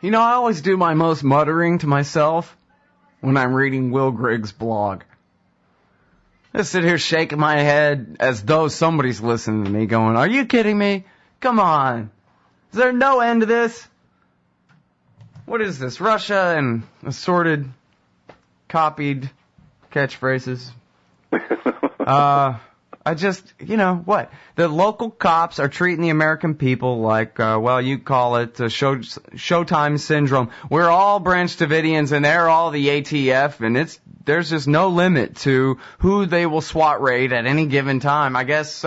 You know, I always do my most muttering to myself when I'm reading Will Grigg's blog. I sit here shaking my head as though somebody's listening to me going, are you kidding me? Come on. Is there no end to this? What is this, Russia and assorted, copied catchphrases? I just, you know, what? The local cops are treating the American people like, well, you call it Showtime syndrome. We're all Branch Davidians and they're all the ATF, and there's just no limit to who they will SWAT raid at any given time. I guess,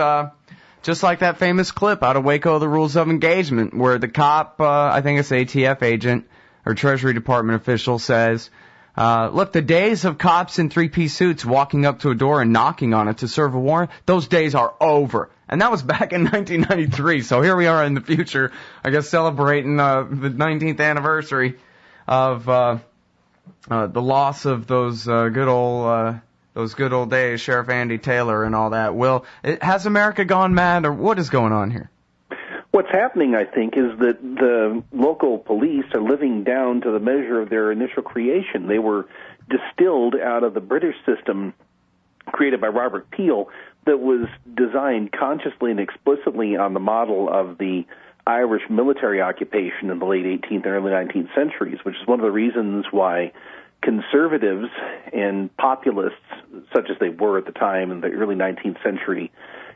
just like that famous clip out of Waco, The Rules of Engagement, where the cop, I think it's ATF agent or Treasury Department official says, look, the days of cops in three-piece suits walking up to a door and knocking on it to serve a warrant, those days are over. And that was back in 1993, so here we are in the future, I guess celebrating the 19th anniversary of the loss of those good old days, Sheriff Andy Taylor and all that. Will, has America gone mad, or what is going on here? What's happening, I think, is that the local police are living down to the measure of their initial creation. They were distilled out of the British system created by Robert Peel that was designed consciously and explicitly on the model of the Irish military occupation in the late 18th and early 19th centuries, which is one of the reasons why conservatives and populists, such as they were at the time in the early 19th century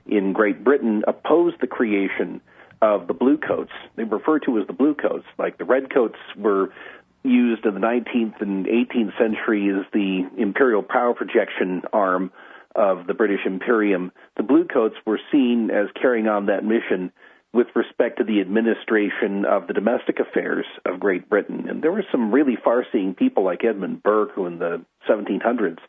in Great Britain, opposed the creation of the bluecoats. They refer to as the bluecoats. Like the redcoats were used in the 19th and 18th century as the imperial power projection arm of the British Imperium. The bluecoats were seen as carrying on that mission with respect to the administration of the domestic affairs of Great Britain. And there were some really far-seeing people like Edmund Burke, who in the 1700s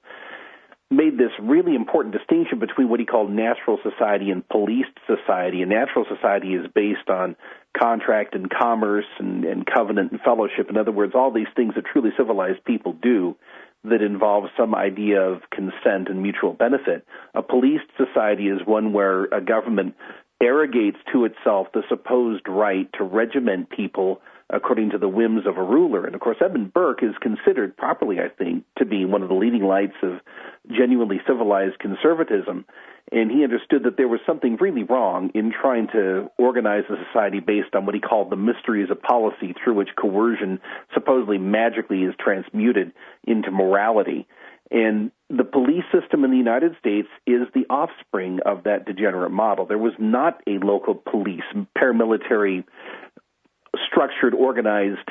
made this really important distinction between what he called natural society and policed society. And natural society is based on contract and commerce and covenant and fellowship. In other words, all these things that truly civilized people do that involve some idea of consent and mutual benefit. A policed society is one where a government arrogates to itself the supposed right to regiment people according to the whims of a ruler. And, of course, Edmund Burke is considered properly, I think, to be one of the leading lights of genuinely civilized conservatism. And he understood that there was something really wrong in trying to organize a society based on what he called the mysteries of policy, through which coercion supposedly magically is transmuted into morality. And the police system in the United States is the offspring of that degenerate model. There was not a local police, paramilitary, structured, organized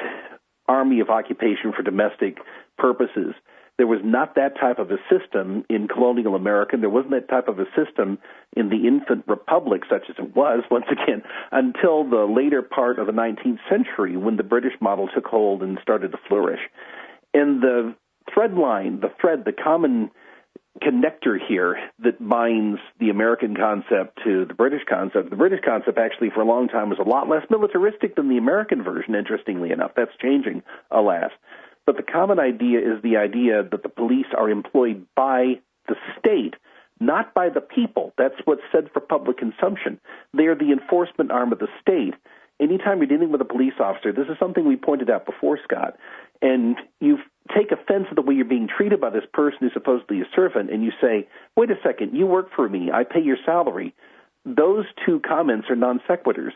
army of occupation for domestic purposes. There was not that type of a system in colonial America. There wasn't that type of a system in the infant republic, such as it was, once again, until the later part of the 19th century, when the British model took hold and started to flourish. And the thread line, the common connector here that binds the American concept to the British concept. The British concept actually for a long time was a lot less militaristic than the American version, interestingly enough. That's changing, alas. But the common idea is the idea that the police are employed by the state, not by the people. That's what's said for public consumption. They are the enforcement arm of the state. Anytime you're dealing with a police officer, this is something we pointed out before, Scott, and you take offense at the way you're being treated by this person who's supposedly a servant, and you say, wait a second, you work for me, I pay your salary. Those two comments are non sequiturs.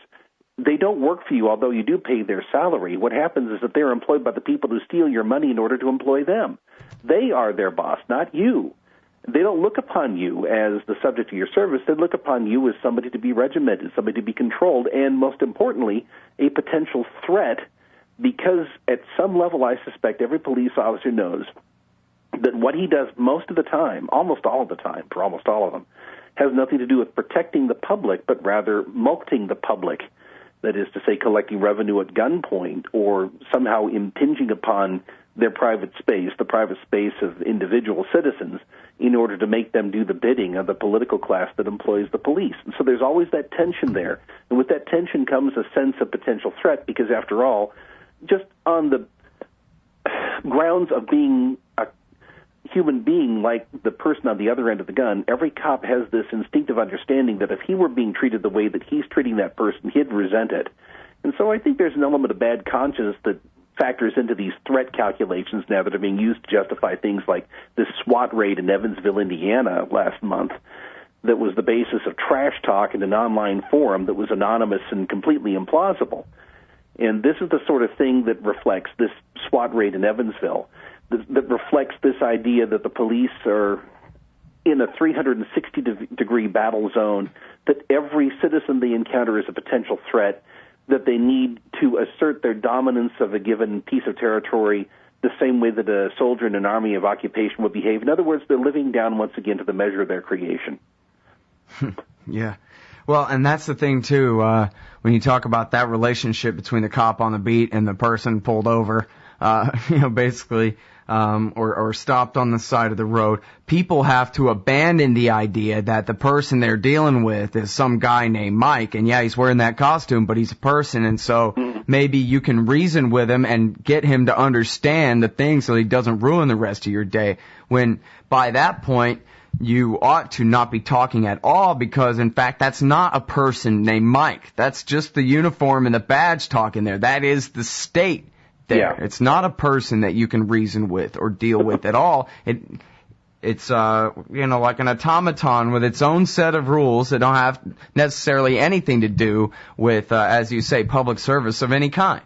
They don't work for you, although you do pay their salary. What happens is that they're employed by the people who steal your money in order to employ them. They are their boss, not you. They don't look upon you as the subject of your service. They look upon you as somebody to be regimented, somebody to be controlled, and most importantly, a potential threat, because at some level I suspect every police officer knows that what he does most of the time, almost all of the time, for almost all of them, has nothing to do with protecting the public, but rather mulcting the public. That is to say, collecting revenue at gunpoint or somehow impinging upon their private space, the private space of individual citizens, in order to make them do the bidding of the political class that employs the police. And so there's always that tension there. And with that tension comes a sense of potential threat, because after all, just on the grounds of being a human being like the person on the other end of the gun, every cop has this instinctive understanding that if he were being treated the way that he's treating that person, he'd resent it. And so I think there's an element of bad conscience that factors into these threat calculations now that are being used to justify things like this SWAT raid in Evansville, Indiana last month that was the basis of trash talk in an online forum that was anonymous and completely implausible. And this is the sort of thing that reflects this SWAT raid in Evansville, that reflects this idea that the police are in a 360-degree battle zone, that every citizen they encounter is a potential threat, that they need to assert their dominance of a given piece of territory the same way that a soldier in an army of occupation would behave. In other words, they're living down once again to the measure of their creation. Yeah. Well, and that's the thing, too, when you talk about that relationship between the cop on the beat and the person pulled over, basically, or stopped on the side of the road. People have to abandon the idea that the person they're dealing with is some guy named Mike, and yeah, he's wearing that costume, but he's a person, and so maybe you can reason with him and get him to understand the thing so he doesn't ruin the rest of your day, when by that point, you ought to not be talking at all because, in fact, that's not a person named Mike. That's just the uniform and the badge talking there. That is the state there. Yeah. It's not a person that you can reason with or deal with at all. It's like an automaton with its own set of rules that don't have necessarily anything to do with, as you say, public service of any kind.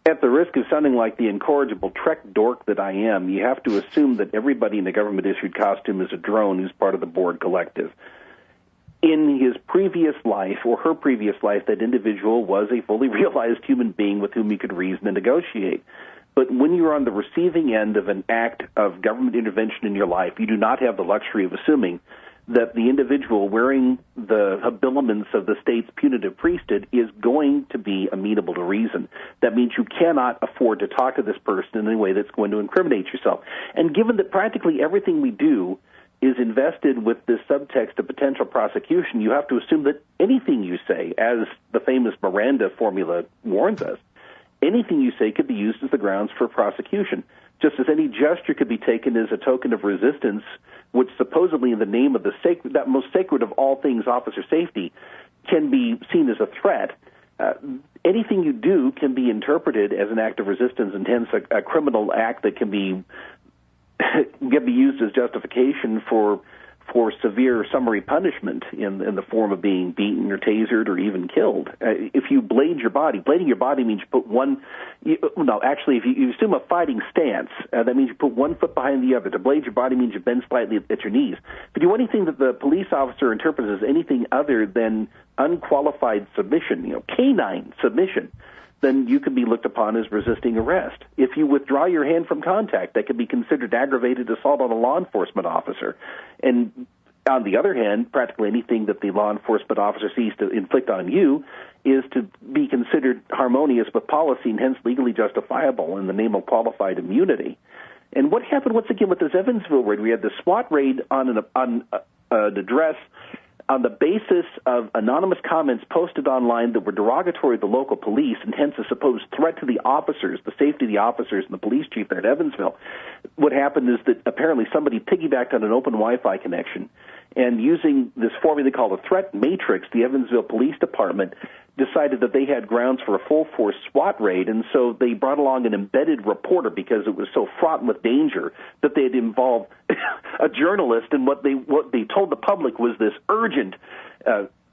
At the risk of sounding like the incorrigible Trek dork that I am, you have to assume that everybody in the government-issued costume is a drone who's part of the board collective. In his previous life, or her previous life, that individual was a fully realized human being with whom you could reason and negotiate. But when you're on the receiving end of an act of government intervention in your life, you do not have the luxury of assuming that the individual wearing the habiliments of the state's punitive priesthood is going to be amenable to reason. That means you cannot afford to talk to this person in a way that's going to incriminate yourself. And given that practically everything we do is invested with this subtext of potential prosecution, you have to assume that anything you say, as the famous Miranda formula warns us, anything you say could be used as the grounds for prosecution, just as any gesture could be taken as a token of resistance, which supposedly in the name of that most sacred of all things, officer safety, can be seen as a threat. Anything you do can be interpreted as an act of resistance, and hence a criminal act that can be used as justification for severe summary punishment in the form of being beaten or tasered or even killed. If you blade your body, blading your body means you put if you assume a fighting stance, that means you put one foot behind the other. To blade your body means you bend slightly at your knees. If you do anything that the police officer interprets as anything other than unqualified submission, canine submission, then you can be looked upon as resisting arrest. If you withdraw your hand from contact, that could be considered aggravated assault on a law enforcement officer. And on the other hand, practically anything that the law enforcement officer sees to inflict on you is to be considered harmonious with policy and hence legally justifiable in the name of qualified immunity. And what happened once again with this Evansville raid? We had the SWAT raid on an address on the basis of anonymous comments posted online that were derogatory to the local police and hence a supposed threat to the officers, the safety of the officers and the police chief there at Evansville. What happened is that apparently somebody piggybacked on an open Wi-Fi connection, and using this formula called a threat matrix, the Evansville Police Department decided that they had grounds for a full-force SWAT raid, and so they brought along an embedded reporter because it was so fraught with danger that they had involved a journalist, and what they told the public was this urgent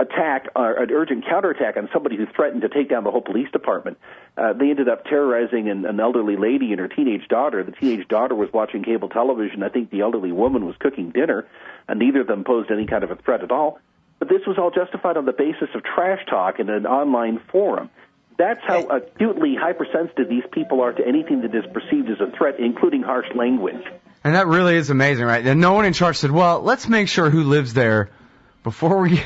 attack, or an urgent counterattack on somebody who threatened to take down the whole police department. They ended up terrorizing an elderly lady and her teenage daughter. The teenage daughter was watching cable television. I think the elderly woman was cooking dinner, and neither of them posed any kind of a threat at all. But this was all justified on the basis of trash talk in an online forum. That's how acutely hypersensitive these people are to anything that is perceived as a threat, including harsh language. And that really is amazing, right? And no one in charge said, well, let's make sure who lives there before we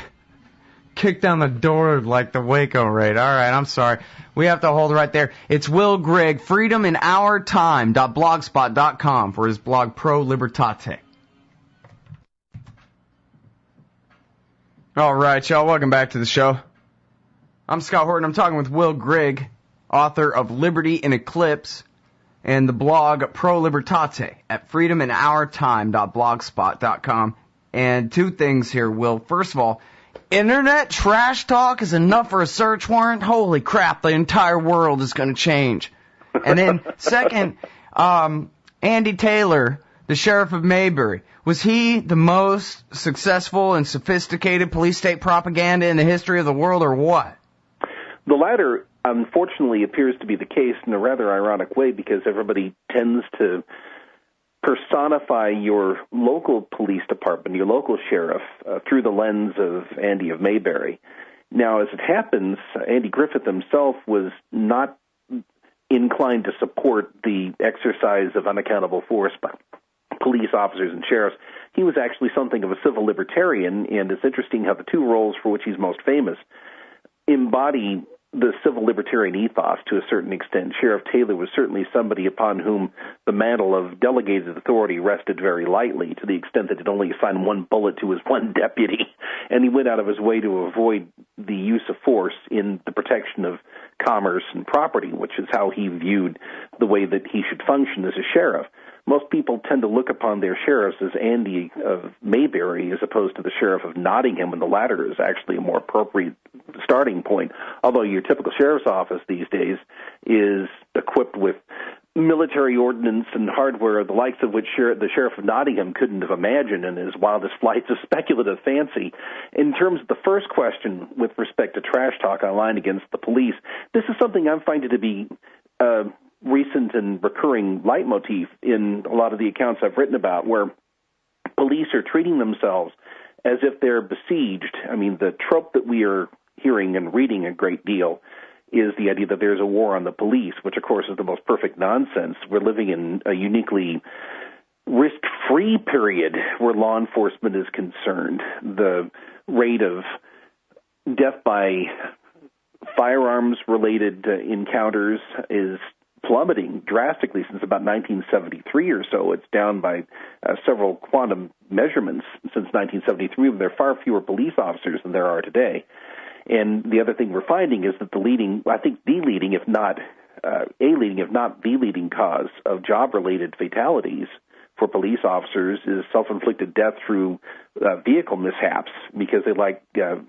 kick down the door like the Waco raid. All right, I'm sorry. We have to hold right there. It's Will Grigg, freedominourtime.blogspot.com for his blog Pro Libertate. All right, y'all, welcome back to the show. I'm Scott Horton. I'm talking with Will Grigg, author of Liberty in Eclipse and the blog Pro Libertate at freedominourtime.blogspot.com. And two things here, Will. First of all, internet trash talk is enough for a search warrant? Holy crap, the entire world is going to change. And then second, Andy Taylor, the sheriff of Mayberry, was he the most successful and sophisticated police state propaganda in the history of the world, or what? The latter, unfortunately, appears to be the case in a rather ironic way, because everybody tends to personify your local police department, your local sheriff, through the lens of Andy of Mayberry. Now, as it happens, Andy Griffith himself was not inclined to support the exercise of unaccountable force by police officers and sheriffs. He was actually something of a civil libertarian, and it's interesting how the two roles for which he's most famous embody the civil libertarian ethos to a certain extent. Sheriff Taylor was certainly somebody upon whom the mantle of delegated authority rested very lightly, to the extent that he'd only assign one bullet to his one deputy, and he went out of his way to avoid the use of force in the protection of commerce and property, which is how he viewed the way that he should function as a sheriff. Most people tend to look upon their sheriffs as Andy of Mayberry as opposed to the sheriff of Nottingham, and the latter is actually a more appropriate starting point, although your typical sheriff's office these days is equipped with military ordnance and hardware, the likes of which the sheriff of Nottingham couldn't have imagined in his wildest flights of speculative fancy. In terms of the first question with respect to trash talk online against the police, this is something I'm finding to be recent and recurring leitmotif in a lot of the accounts I've written about, where police are treating themselves as if they're besieged. I mean, the trope that we are hearing and reading a great deal is the idea that there's a war on the police, which, of course, is the most perfect nonsense. We're living in a uniquely risk-free period where law enforcement is concerned. The rate of death by firearms-related encounters is plummeting drastically since about 1973 or so. It's down by several quantum measurements since 1973. There are far fewer police officers than there are today. And the other thing we're finding is that the leading, if not the leading cause of job-related fatalities for police officers is self-inflicted death through vehicle mishaps, because they like to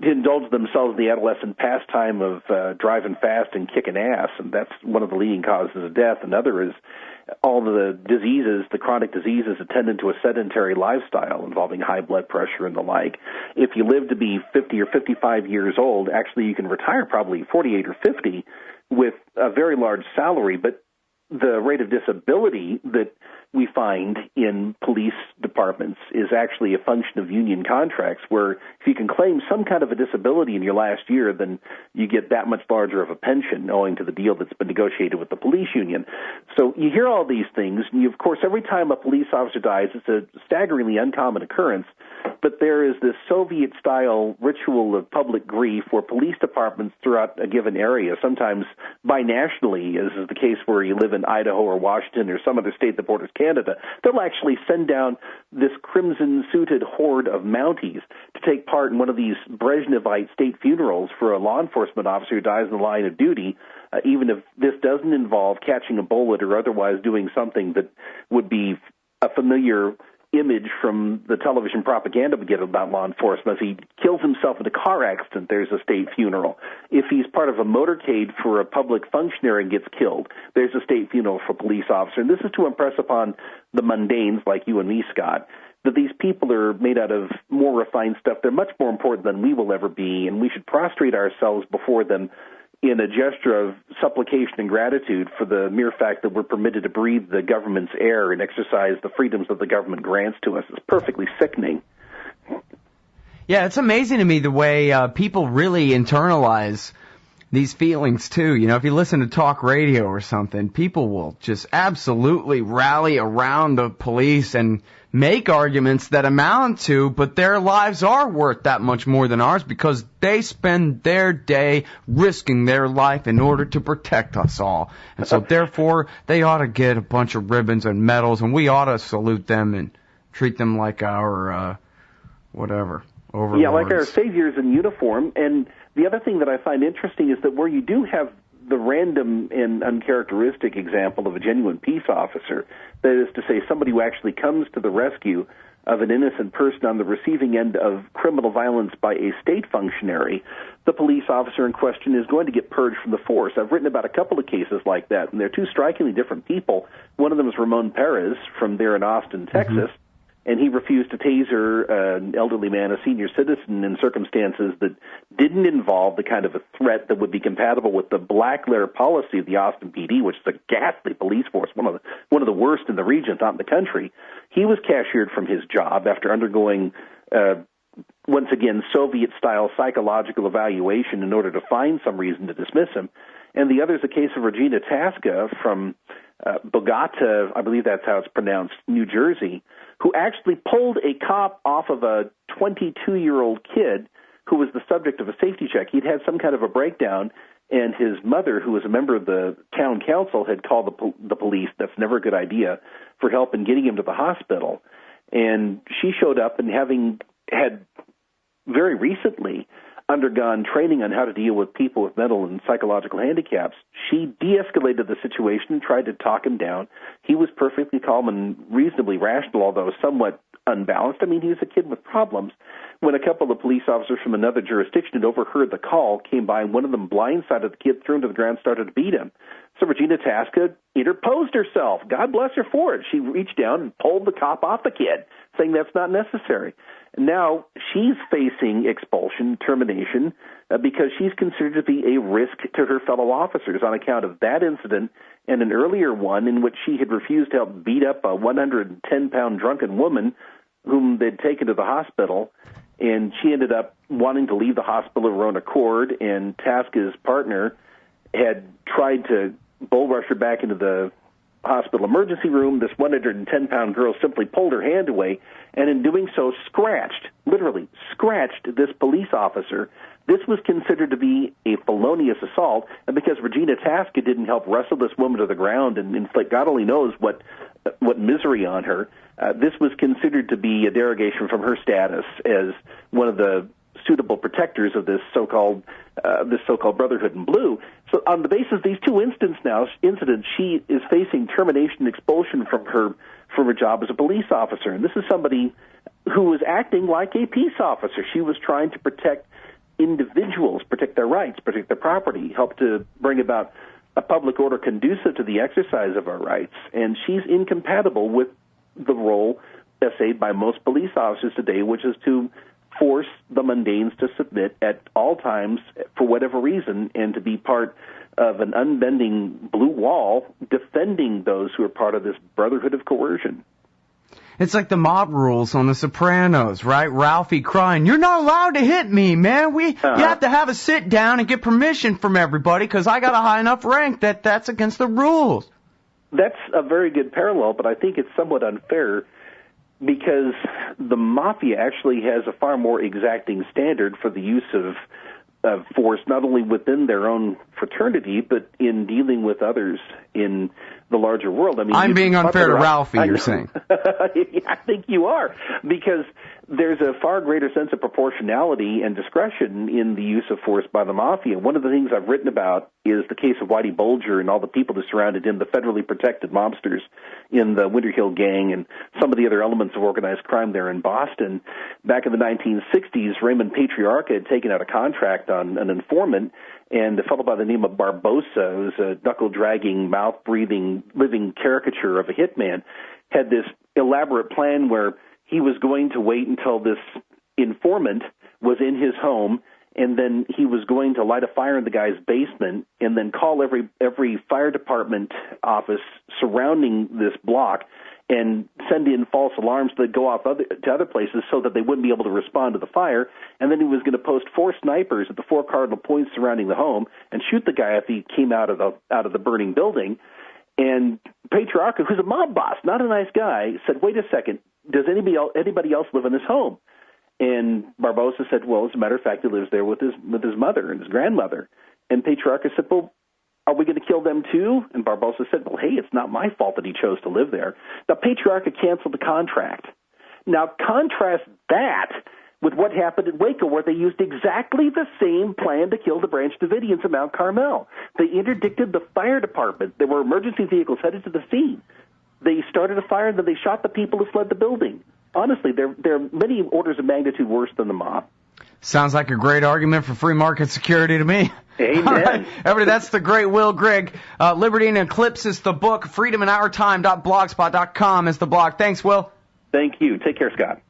indulge themselves in the adolescent pastime of driving fast and kicking ass, and that's one of the leading causes of death. Another is all the diseases, the chronic diseases attendant to a sedentary lifestyle involving high blood pressure and the like. If you live to be 50 or 55 years old, actually you can retire probably 48 or 50 with a very large salary, but the rate of disability that we find in police departments is actually a function of union contracts, where if you can claim some kind of a disability in your last year, then you get that much larger of a pension owing to the deal that's been negotiated with the police union. So you hear all these things, and of course, every time a police officer dies, it's a staggeringly uncommon occurrence, but there is this Soviet-style ritual of public grief where police departments throughout a given area, sometimes binationally, as is the case where you live in Idaho or Washington or some other state that borders Canada, they'll actually send down this crimson-suited horde of Mounties to take part in one of these Brezhnevite state funerals for a law enforcement officer who dies in the line of duty, even if this doesn't involve catching a bullet or otherwise doing something that would be a familiar image from the television propaganda we get about law enforcement. If he kills himself in a car accident, there's a state funeral. If he's part of a motorcade for a public functionary and gets killed, there's a state funeral for a police officer. And this is to impress upon the mundanes like you and me, Scott, that these people are made out of more refined stuff. They're much more important than we will ever be, and we should prostrate ourselves before them in a gesture of supplication and gratitude for the mere fact that we're permitted to breathe the government's air and exercise the freedoms that the government grants to us. It's perfectly sickening. Yeah, it's amazing to me the way people really internalize these feelings, too. You know, if you listen to talk radio or something, people will just absolutely rally around the police and make arguments that amount to, but their lives are worth that much more than ours because they spend their day risking their life in order to protect us all. And so therefore, they ought to get a bunch of ribbons and medals, and we ought to salute them and treat them like our, overlords. Yeah, like our saviors in uniform. And the other thing that I find interesting is that where you do have the random and uncharacteristic example of a genuine peace officer, that is to say, somebody who actually comes to the rescue of an innocent person on the receiving end of criminal violence by a state functionary, the police officer in question is going to get purged from the force. I've written about a couple of cases like that, and they're two strikingly different people. One of them is Ramon Perez from there in Austin, Texas, and he refused to taser an elderly man, a senior citizen, in circumstances that didn't involve the kind of a threat that would be compatible with the black letter policy of the Austin PD, which is a ghastly police force, one of the worst in the region, not in the country. He was cashiered from his job after undergoing, once again, Soviet-style psychological evaluation in order to find some reason to dismiss him. And the other is the case of Regina Tasca from Bogota, I believe that's how it's pronounced, New Jersey, who actually pulled a cop off of a 22-year-old kid who was the subject of a safety check. He'd had some kind of a breakdown, and his mother, who was a member of the town council, had called the police. That's never a good idea, for help in getting him to the hospital. And she showed up, and having had very recently undergone training on how to deal with people with mental and psychological handicaps, she de-escalated the situation and tried to talk him down. He was perfectly calm and reasonably rational, although somewhat unbalanced. I mean, he was a kid with problems. When a couple of police officers from another jurisdiction had overheard the call, came by, and one of them blindsided the kid, threw him to the ground, started to beat him. So Regina Tasca interposed herself. God bless her for it. She reached down and pulled the cop off the kid, saying that's not necessary. Now she's facing expulsion, termination, because she's considered to be a risk to her fellow officers on account of that incident and an earlier one in which she had refused to help beat up a 110-pound drunken woman whom they'd taken to the hospital, and she ended up wanting to leave the hospital of her own accord, and Tasca's partner had tried to bull rush her back into the hospital emergency room. This 110-pound girl simply pulled her hand away, and in doing so literally scratched this police officer. This was considered to be a felonious assault, and because Regina Tasca didn't help wrestle this woman to the ground and inflict God only knows what misery on her, this was considered to be a derogation from her status as one of the suitable protectors of this so-called Brotherhood in Blue. So on the basis of these two incidents, she is facing termination and expulsion from her job as a police officer. And this is somebody who was acting like a peace officer. She was trying to protect individuals, protect their rights, protect their property, help to bring about a public order conducive to the exercise of our rights. And she's incompatible with the role essayed by most police officers today, which is to force the mundanes to submit at all times for whatever reason and to be part of an unbending blue wall defending those who are part of this brotherhood of coercion. It's like the mob rules on The Sopranos, right? Ralphie crying, "You're not allowed to hit me, man. You have to have a sit down and get permission from everybody because I got a high enough rank that's against the rules." That's a very good parallel, but I think it's somewhat unfair because the mafia actually has a far more exacting standard for the use of force, not only within their own fraternity, but in dealing with others in the larger world. I mean, I'm being unfair to Ralphie, you're saying. I think you are, because there's a far greater sense of proportionality and discretion in the use of force by the mafia. One of the things I've written about is the case of Whitey Bulger and all the people that surrounded him, the federally protected mobsters in the Winter Hill Gang and some of the other elements of organized crime there in Boston. Back in the 1960s, Raymond Patriarca had taken out a contract on an informant, and a fellow by the name of Barbosa, who's a knuckle-dragging, mouth-breathing, living caricature of a hitman, had this elaborate plan where he was going to wait until this informant was in his home, and then he was going to light a fire in the guy's basement and then call every fire department office surrounding this block and send in false alarms that go off to other places so that they wouldn't be able to respond to the fire. And then he was going to post 4 snipers at the 4 cardinal points surrounding the home and shoot the guy if he came out of the burning building. And Patriarca, who's a mob boss, not a nice guy, said, "Wait a second, does anybody else live in this home?" And Barbosa said, "Well, as a matter of fact, he lives there with his mother and his grandmother." And Patriarca said, "Well, are we going to kill them too?" And Barbosa said, "Well, hey, it's not my fault that he chose to live there." Now, Patriarca canceled the contract. Now, contrast that with what happened in Waco, where they used exactly the same plan to kill the Branch Davidians at Mount Carmel. They interdicted the fire department. There were emergency vehicles headed to the scene. They started a fire, and then they shot the people who fled the building. honestly, they're many orders of magnitude worse than the mob. Sounds like a great argument for free market security to me. Amen. All right, everybody, that's the great Will Grigg. Liberty in Eclipse is the book. FreedomInOurTime.blogspot.com is the blog. Thanks, Will. Thank you. Take care, Scott.